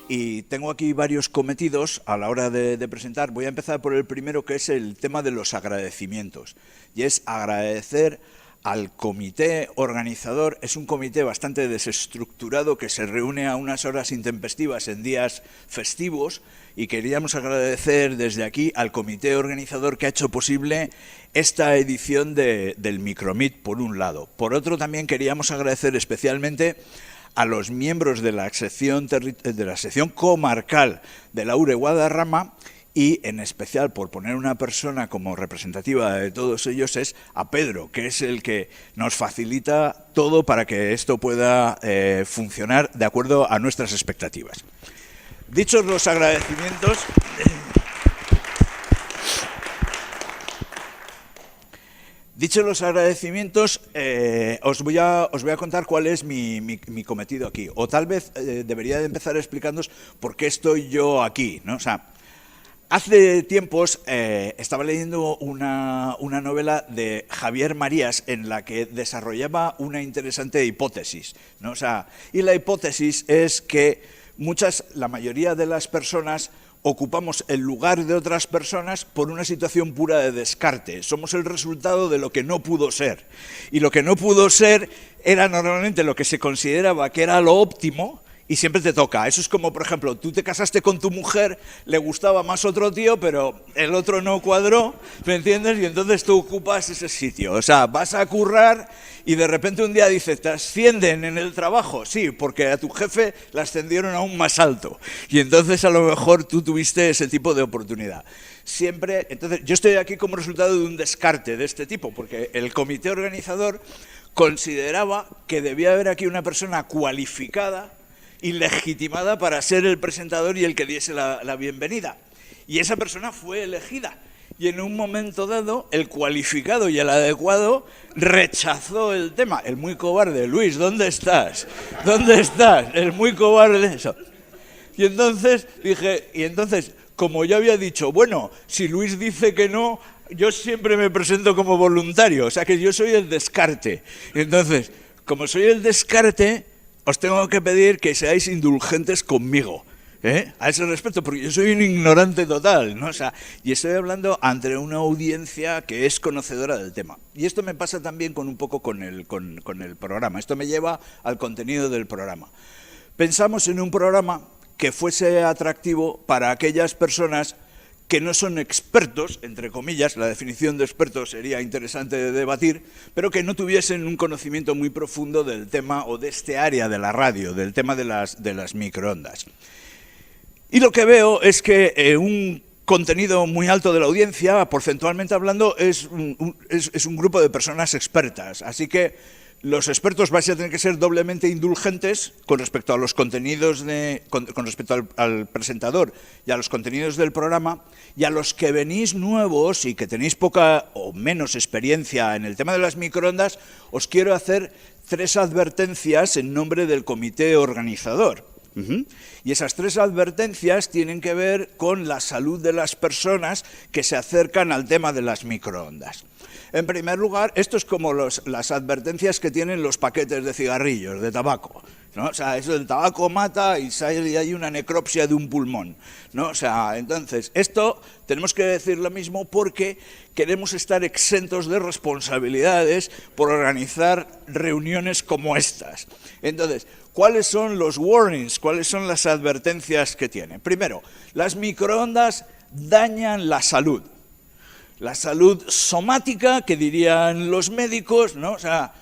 y tengo aquí varios cometidos a la hora de presentar. Voy a empezar por el primero, que es el tema de los agradecimientos. Y es agradecer al comité organizador. Es un comité bastante desestructurado que se reúne a unas horas intempestivas en días festivos, y queríamos agradecer desde aquí al comité organizador que ha hecho posible esta edición del Micromeet, por un lado. Por otro, también queríamos agradecer especialmente a los miembros de la sección comarcal de la URE Guadarrama, y en especial, por poner una persona como representativa de todos ellos, es a Pedro, que es el que nos facilita todo para que esto pueda funcionar de acuerdo a nuestras expectativas. Dichos los agradecimientos, os voy a contar cuál es mi cometido aquí. O tal vez debería de empezar explicándoos por qué estoy yo aquí, ¿no? O sea, hace tiempos estaba leyendo una novela de Javier Marías en la que desarrollaba una interesante hipótesis, ¿no? O sea, y la hipótesis es que la mayoría de las personas ocupamos el lugar de otras personas por una situación pura de descarte. Somos el resultado de lo que no pudo ser. Y lo que no pudo ser era normalmente lo que se consideraba que era lo óptimo, y siempre te toca. Eso es como, por ejemplo, tú te casaste con tu mujer, le gustaba más otro tío, pero el otro no cuadró, ¿me entiendes? Y entonces tú ocupas ese sitio. O sea, vas a currar y de repente un día dices, ¿te ascienden en el trabajo? Sí, porque a tu jefe le ascendieron aún más alto. Y entonces a lo mejor tú tuviste ese tipo de oportunidad. Siempre, entonces, yo estoy aquí como resultado de un descarte de este tipo, porque el comité organizador consideraba que debía haber aquí una persona cualificada y legitimada para ser el presentador y el que diese la bienvenida. Y esa persona fue elegida. Y en un momento dado, el cualificado y el adecuado rechazó el tema. El muy cobarde, Luis, ¿dónde estás? ¿Dónde estás? El muy cobarde. Eso. Y entonces como yo había dicho, bueno, si Luis dice que no, yo siempre me presento como voluntario. O sea que yo soy el descarte. Y entonces, como soy el descarte, os tengo que pedir que seáis indulgentes conmigo, a ese respecto, porque yo soy un ignorante total, ¿no? O sea, y estoy hablando ante una audiencia que es conocedora del tema. Y esto me pasa también un poco con el programa. Esto me lleva al contenido del programa. Pensamos en un programa que fuese atractivo para aquellas personas que no son expertos, entre comillas, la definición de expertos sería interesante de debatir, pero que no tuviesen un conocimiento muy profundo del tema o de este área de la radio, del tema de las microondas. Y lo que veo es que un contenido muy alto de la audiencia, porcentualmente hablando, es un grupo de personas expertas. Así que los expertos vais a tener que ser doblemente indulgentes con respecto a los contenidos, con respecto al presentador y a los contenidos del programa, y a los que venís nuevos y que tenéis poca o menos experiencia en el tema de las microondas, os quiero hacer 3 advertencias en nombre del comité organizador. Y esas 3 advertencias tienen que ver con la salud de las personas que se acercan al tema de las microondas. En primer lugar, esto es como las advertencias que tienen los paquetes de cigarrillos, de tabaco, ¿no? O sea, eso del tabaco mata y hay una necropsia de un pulmón, ¿no? O sea, entonces, esto tenemos que decir lo mismo porque queremos estar exentos de responsabilidades por organizar reuniones como estas. Entonces, ¿cuáles son los warnings? ¿Cuáles son las advertencias que tienen? Primero, las microondas dañan la salud. La salud somática, que dirían los médicos, ¿no? O sea,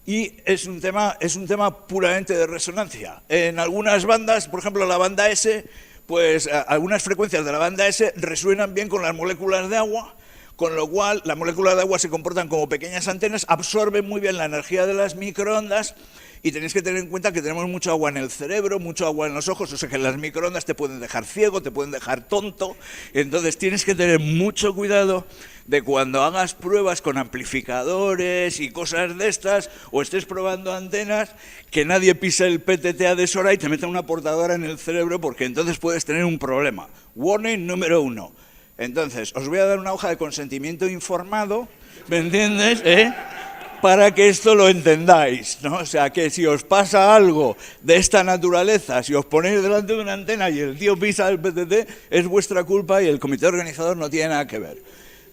y es un tema puramente de resonancia. En algunas bandas, por ejemplo la banda S, pues algunas frecuencias de la banda S resuenan bien con las moléculas de agua, con lo cual las moléculas de agua se comportan como pequeñas antenas, absorben muy bien la energía de las microondas. Y tenéis que tener en cuenta que tenemos mucho agua en el cerebro, mucho agua en los ojos, o sea que las microondas te pueden dejar ciego, te pueden dejar tonto. Entonces tienes que tener mucho cuidado de cuando hagas pruebas con amplificadores y cosas de estas, o estés probando antenas, que nadie pise el PTT a deshora y te meta una portadora en el cerebro, porque entonces puedes tener un problema. Warning número 1. Entonces, os voy a dar una hoja de consentimiento informado, ¿me entiendes? para que esto lo entendáis, ¿no? O sea, que si os pasa algo de esta naturaleza, si os ponéis delante de una antena y el tío pisa el PTT, es vuestra culpa y el comité organizador no tiene nada que ver.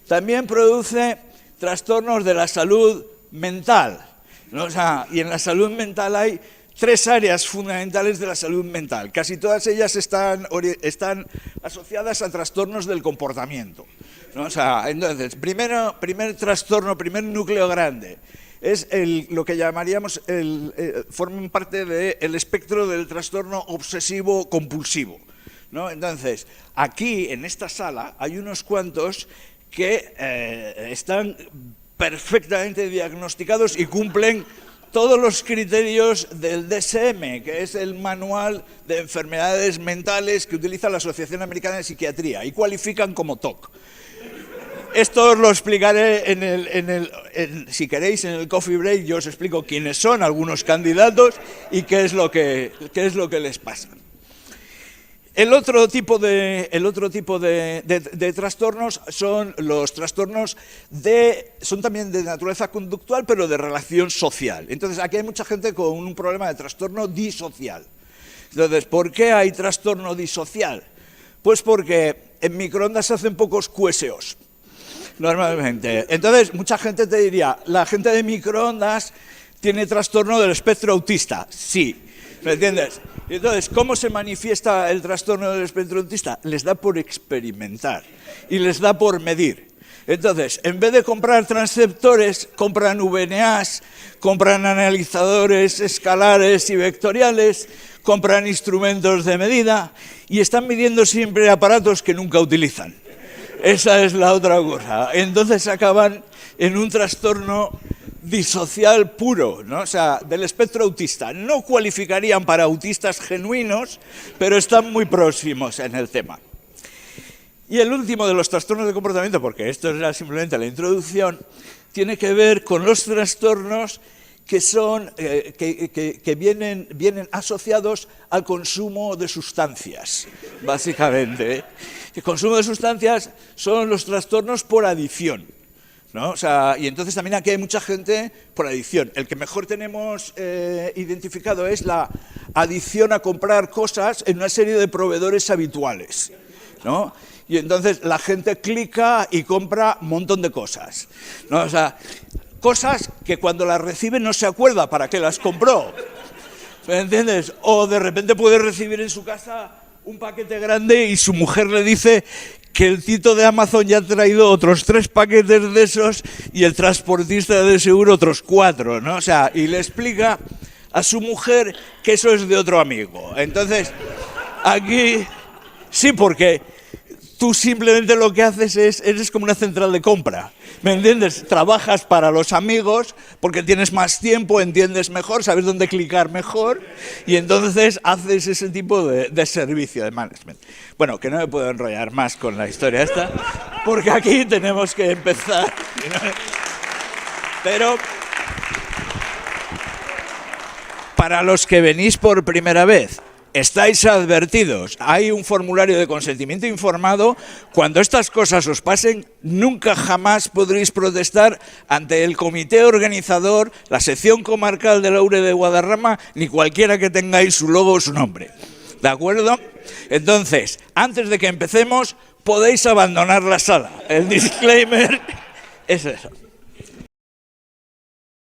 También produce trastornos de la salud mental, ¿no? O sea, y en la salud mental hay 3 áreas fundamentales de la salud mental. Casi todas ellas están asociadas a trastornos del comportamiento, ¿no? O sea, entonces, primer trastorno, primer núcleo grande, es lo que llamaríamos, forman parte del espectro del trastorno obsesivo-compulsivo, ¿no? Entonces, aquí, en esta sala, hay unos cuantos que están perfectamente diagnosticados y cumplen todos los criterios del DSM, que es el manual de enfermedades mentales que utiliza la Asociación Americana de Psiquiatría, y cualifican como TOC. Esto os lo explicaré si queréis, en el coffee break. Yo os explico quiénes son algunos candidatos y qué es lo que les pasa. El otro tipo de trastornos son los trastornos son también de naturaleza conductual, pero de relación social. Entonces, aquí hay mucha gente con un problema de trastorno disocial. Entonces, ¿por qué hay trastorno disocial? Pues porque en microondas se hacen pocos QSOs, normalmente. Entonces, mucha gente te diría, la gente de microondas tiene trastorno del espectro autista. Sí, ¿me entiendes? Entonces, ¿cómo se manifiesta el trastorno del espectro autista? Les da por experimentar y les da por medir. Entonces, en vez de comprar transceptores, compran VNAs, compran analizadores escalares y vectoriales, compran instrumentos de medida y están midiendo siempre aparatos que nunca utilizan. Esa es la otra cosa. Entonces acaban en un trastorno disocial puro, ¿no? O sea, del espectro autista. No cualificarían para autistas genuinos, pero están muy próximos en el tema. Y el último de los trastornos de comportamiento, porque esto era simplemente la introducción, tiene que ver con los trastornos que vienen asociados al consumo de sustancias, básicamente. El consumo de sustancias son los trastornos por adicción, ¿no? O sea, y entonces también aquí hay mucha gente por adicción. El que mejor tenemos identificado es la adicción a comprar cosas en una serie de proveedores habituales, ¿no? Y entonces la gente clica y compra un montón de cosas, ¿no? O sea, cosas que cuando las recibe no se acuerda para qué las compró, ¿me entiendes? O de repente puede recibir en su casa un paquete grande y su mujer le dice que el tito de Amazon ya ha traído otros 3 paquetes de esos y el transportista de seguro otros 4, ¿no? O sea, y le explica a su mujer que eso es de otro amigo. Entonces, aquí sí, porque tú simplemente lo que haces eres como una central de compra, ¿me entiendes? Trabajas para los amigos porque tienes más tiempo, entiendes mejor, sabes dónde clicar mejor y entonces haces ese tipo de servicio de management. Bueno, que no me puedo enrollar más con la historia esta, porque aquí tenemos que empezar, ¿no? Pero para los que venís por primera vez, estáis advertidos, hay un formulario de consentimiento informado. Cuando estas cosas os pasen, nunca jamás podréis protestar ante el comité organizador, la sección comarcal de la URE de Guadarrama, ni cualquiera que tengáis su logo o su nombre. ¿De acuerdo? Entonces, antes de que empecemos, podéis abandonar la sala. El disclaimer es eso.